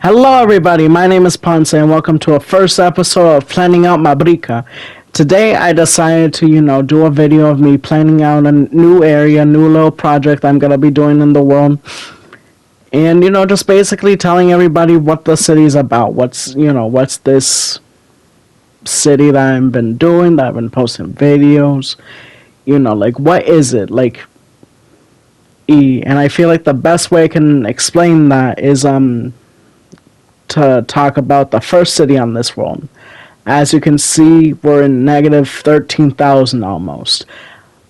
Hello, everybody. My name is Ponce, and welcome to a first episode of Planning Out Mabrika. Today, I decided to, do a video of me planning out a new area, new little project I'm gonna be doing in the world, and just basically telling everybody what the city's about. What's this city that I've been doing, that I've been posting videos. Like what is it? And I feel like the best way I can explain that is to talk about the first city on this world. As you can see, we're in negative 13,000 almost.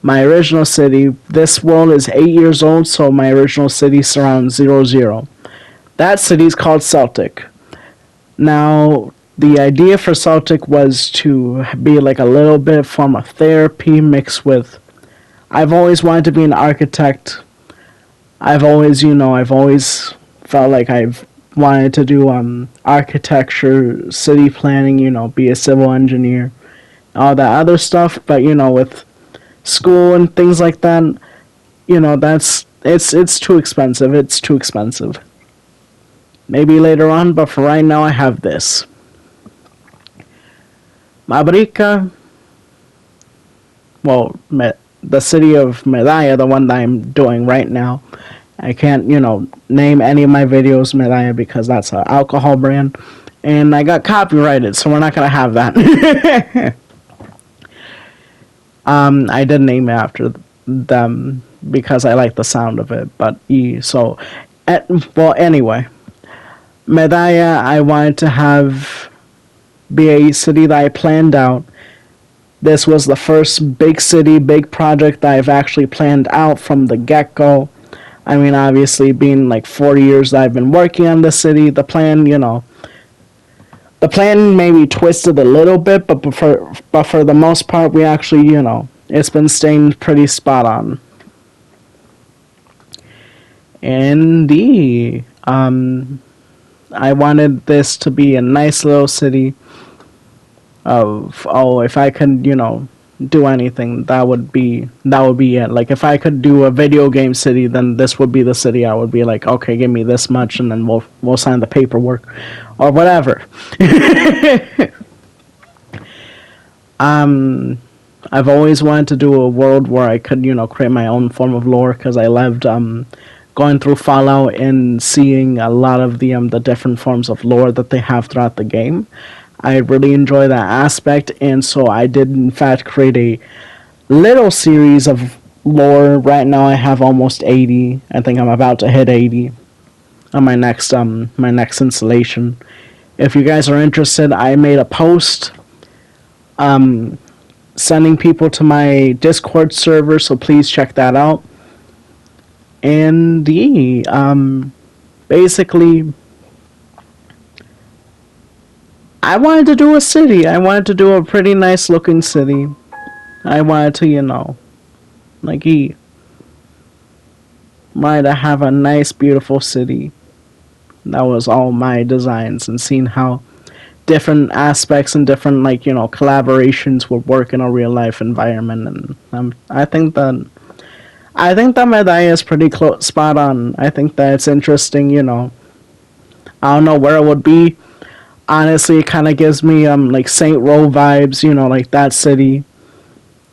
My original city, this world is 8 years old, so my original city surrounds 00. That city is called Celtic. Now, the idea for Celtic was to be like a little bit form of therapy mixed with. I've always wanted to be an architect. I've always felt like I've wanted to do architecture, city planning, be a civil engineer, all that other stuff. But with school and things like that, that's it's too expensive. It's too expensive. Maybe later on, but for right now, I have this. Mabrika, well, the city of Medalla, the one that I'm doing right now. I can't, name any of my videos Medalla because that's an alcohol brand. And I got copyrighted, so we're not going to have that. I did name it after them because I like the sound of it. But, anyway. Medalla, I wanted to be a city that I planned out. This was the first big city, big project that I've actually planned out from the get-go. I mean, obviously, being like 40 years that I've been working on this city, the plan maybe twisted a little bit, but for the most part, we actually, it's been staying pretty spot on. Indeed, I wanted this to be a nice little city. If I could, do anything, that would be it. Like if I could do a video game city, then this would be the city. I would be like, okay, give me this much, and then we'll sign the paperwork, or whatever. I've always wanted to do a world where I could, create my own form of lore because I loved going through Fallout and seeing a lot of the different forms of lore that they have throughout the game. I really enjoy that aspect, and so I did in fact create a little series of lore. Right now I have almost 80. I think I'm about to hit 80 on my next installation. If you guys are interested, I made a post sending people to my Discord server, so please check that out. And basically I wanted to do a city. I wanted to do a pretty nice looking city. I wanted to, wanted to have a nice, beautiful city. That was all my designs, and seeing how different aspects and different, collaborations would work in a real life environment. And I think that Medalla is pretty spot on. I think that it's interesting, I don't know where it would be. Honestly, it kind of gives me Saint Row vibes, like that city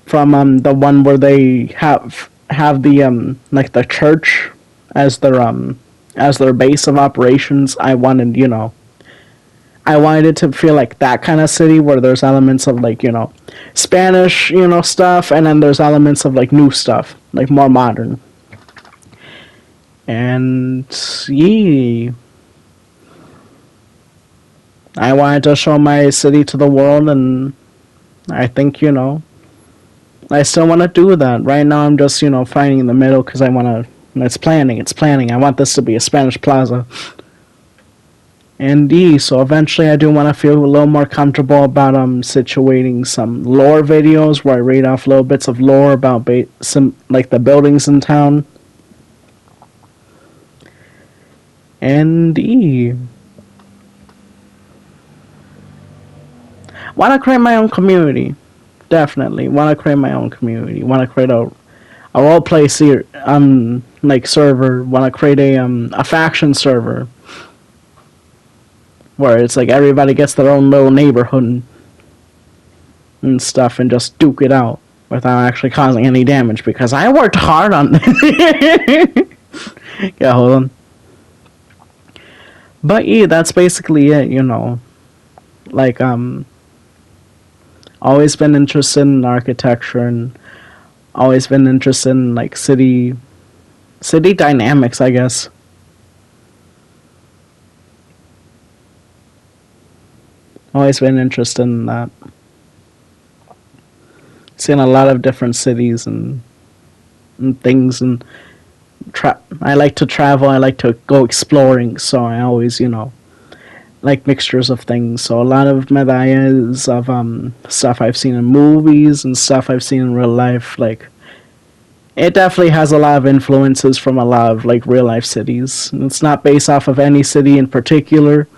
from the one where they have the the church as their base of operations. I wanted it to feel like that kind of city where there's elements of Spanish stuff, and then there's elements of new stuff, like more modern. And yeah, I wanted to show my city to the world, and I think, I still want to do that. Right now, I'm just, finding in the middle because I want to. It's planning. I want this to be a Spanish plaza. And so eventually, I do want to feel a little more comfortable about situating some lore videos where I read off little bits of lore about some the buildings in town. And want to create my own community. Definitely want to create my own community. Want to create a role play server. Want to create a faction server. where it's like everybody gets their own little neighborhood and stuff and just duke it out without actually causing any damage because I worked hard on this. Yeah, hold on. But yeah, that's basically it, you know. Like, always been interested in architecture and always been interested in like city dynamics, I guess. Always been interested in that. Seen a lot of different cities and things and I like to travel. I like to go exploring, so I always, you know, like mixtures of things. So a lot of medallas of stuff I've seen in movies and stuff I've seen in real life. Like it definitely has a lot of influences from a lot of like real life cities. It's not based off of any city in particular.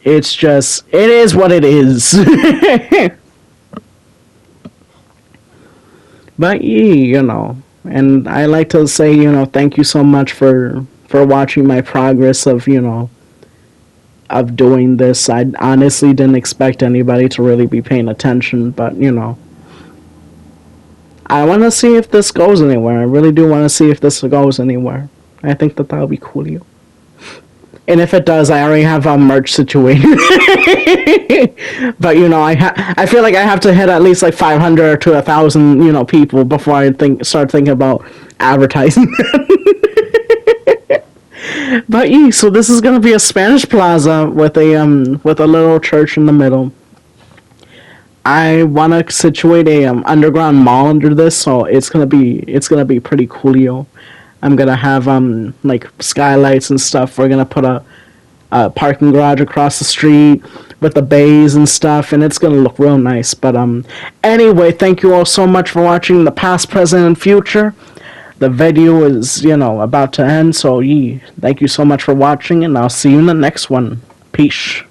It's just it is what it is. But yeah, you know, and I like to say, you know, thank you so much for watching my progress of, you know, of doing this. I honestly didn't expect anybody to really be paying attention, but you know, I want to see if this goes anywhere. I really do want to see if this goes anywhere. I think that that'll be cool. You. And if it does, I already have a merch situation. But you know, I feel like I have to hit at least like 500 to 1,000 you know people before I start thinking about advertising. But yeah, so this is gonna be a Spanish plaza with a little church in the middle. I want to situate a underground mall under this, so it's gonna be pretty coolio. I'm gonna have like skylights and stuff. We're gonna put a parking garage across the street with the bays and stuff, and it's gonna look real nice. But anyway, thank you all so much for watching the past, present, and future. The video is, you know, about to end, so thank you so much for watching, and I'll see you in the next one. Peace.